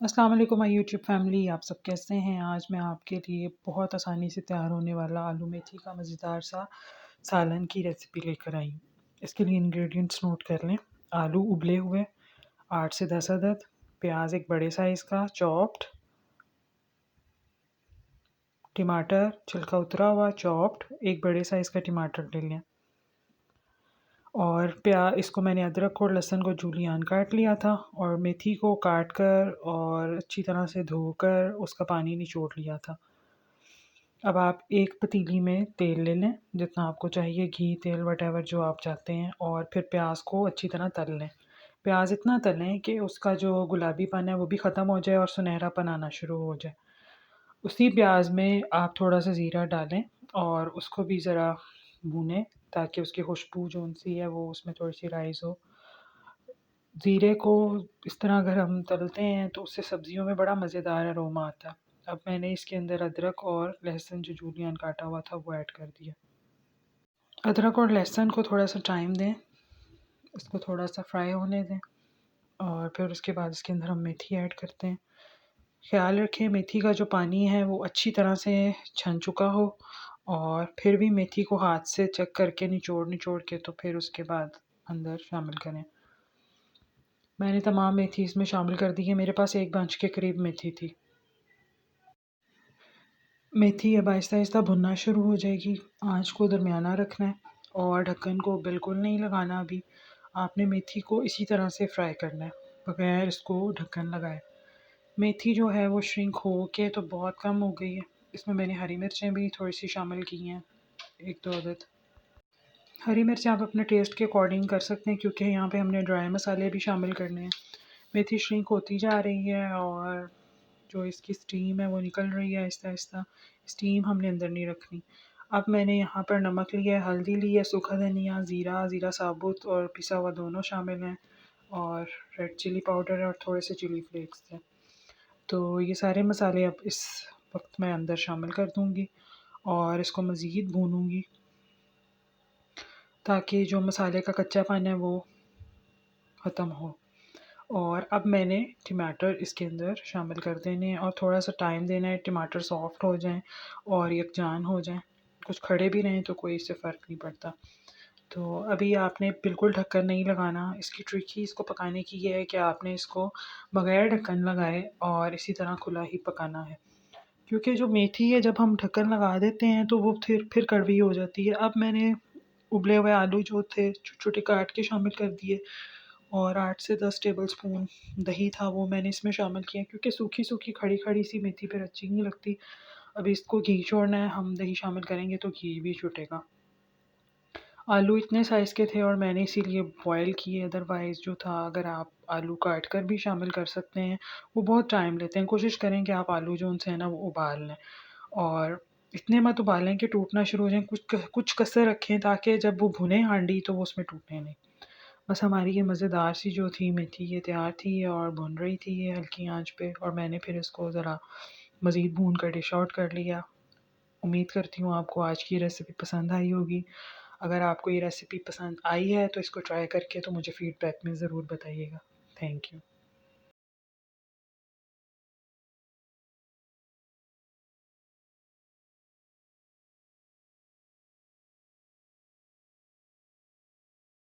अस्सलाम वालेकुम my YouTube family. आप सब कैसे हैं? आज मैं आपके लिए बहुत आसानी से तैयार होने वाला आलू मेथी का मज़ेदार सा सालन की रेसिपी लेकर आई हूँ। इसके लिए इंग्रेडिएंट्स नोट कर लें। आलू उबले हुए 8 से 10 अदद, प्याज एक बड़े साइज़ का चॉप्ड, टमाटर छिलका उतरा हुआ चॉप्ड, एक बड़े साइज़ का टमाटर ले लें। और इसको मैंने अदरक और लहसुन को जूलियन काट लिया था और मेथी को काट कर और अच्छी तरह से धोकर उसका पानी निचोड़ लिया था। अब आप एक पतीली में तेल ले लें, जितना आपको चाहिए, घी, तेल व्हाटएवर जो आप चाहते हैं, और फिर प्याज को अच्छी तरह तल लें। प्याज इतना तलें कि उसका जो गुलाबीपन है वो भी ख़त्म हो जाए और सुनहरापन आना शुरू हो जाए। उसी प्याज में आप थोड़ा-सा ज़ीरा डालें और उसको भी ज़रा भूनें ताकि उसकी खुशबू जो-सी है वो उसमें थोड़ी-सी राइज़ हो। ज़ीरे को इस तरह अगर हम तलते हैं तो उससे सब्ज़ियों में बड़ा मज़ेदार अरोमा आता है। अब मैंने इसके अंदर अदरक और लहसुन जो जूलियन काटा हुआ था वो ऐड कर दिया। अदरक और लहसुन को थोड़ा-सा टाइम दें, इसको थोड़ा-सा फ्राई होने दें और फिर उसके बाद इसके अंदर हम मेथी ऐड करते हैं। ख़्याल रखें मेथी का जो पानी है वो अच्छी तरह से छन चुका हो और फिर भी मेथी को हाथ से चेक करके निचोड़-निचोड़ के तो फिर उसके बाद अंदर शामिल करें। मैंने तमाम मेथी इसमें शामिल कर दी है, मेरे पास 1 बंच के करीब मेथी थी। मेथी अब आहिस्ता-आहिस्ता भुनना शुरू हो जाएगी, आँच को दरमियाना रखना है और ढक्कन को बिल्कुल नहीं लगाना अभी। आपने मेथी को इसी तरह से फ्राई करना है, बगैर इसको ढक्कन लगाए। मेथी जो है वो श्रिंक हो के तो बहुत कम हो गई है, इसमें मैंने हरी मिर्चें भी थोड़ी-सी शामिल की हैं, 1-2 अदद। हरी मिर्च आप अपने टेस्ट के अकॉर्डिंग कर सकते हैं क्योंकि यहाँ पे हमने ड्राई मसाले भी शामिल करने हैं। मेथी श्रिंक होती जा रही है और जो इसकी स्टीम है वो निकल रही है आहिस्ता-आहिस्ता। स्टीम हमने अंदर नहीं रखनी। अब मैंने यहाँ पर नमक लिया है, हल्दी ली है, सूखा धनिया, ज़ीरा, ज़ीरा साबुत और पिसा हुआ दोनों शामिल हैं और रेड चिली पाउडर है और थोड़े से चिली फ्लेक्स हैं। तो ये सारे मसाले अब इस वक़्त मैं अंदर शामिल कर दूँगी और इसको मज़ीद भूनूँगी ताकि जो मसाले का कच्चापन है वो ख़त्म हो। और अब मैंने टमाटर इसके अंदर शामिल कर देने हैं और थोड़ा-सा टाइम देना है, टमाटर सॉफ्ट हो जाएँ और यकजान हो जाएँ। कुछ खड़े भी रहें तो कोई इससे फ़र्क नहीं पड़ता। तो अभी आपने बिल्कुल ढक्कन नहीं लगाना, इसकी ट्रिक ही इसको पकाने की ये है कि आपने इसको बगैर ढक्कन लगाए और इसी तरह खुला ही पकाना है। क्योंकि जो मेथी है जब हम ढक्कन लगा देते हैं तो वो फिर कड़वी हो जाती है। अब मैंने उबले हुए आलू जो थे छोटे-छोटे काट के शामिल कर दिए और 8 से 10 टेबलस्पून दही था वो मैंने इसमें शामिल किया क्योंकि सूखी-सूखी, खड़ी-खड़ी सी मेथी फिर अच्छी नहीं लगती। अब इसको घी छोड़ना है, हम दही शामिल करेंगे तो घी भी छूटेगा। आलू इतने साइज़ के थे और मैंने इसीलिए बॉयल किए, अदरवाइज़ जो था अगर आप आलू काट कर भी शामिल कर सकते हैं, वो बहुत टाइम लेते हैं। कोशिश करें कि आप आलू जो उनसे है ना वो उबाल लें और इतने मत उबालें कि टूटना शुरू हो जाएँ, कुछ कसर रखें ताकि जब वो भुने हांडी तो वो उसमें टूटे नहीं। बस हमारी ये मज़ेदार सी जो थी मेथी ये तैयार थी और भुन रही थी ये हल्की आँच पे और मैंने फिर इसको ज़रा मज़ीद भून कर डिश आउट कर लिया। उम्मीद करती हूँ आपको आज की रेसिपी पसंद आई होगी। अगर आपको ये रेसिपी पसंद आई है तो इसको ट्राई करके तो मुझे फ़ीडबैक में ज़रूर बताइएगा। Thank you.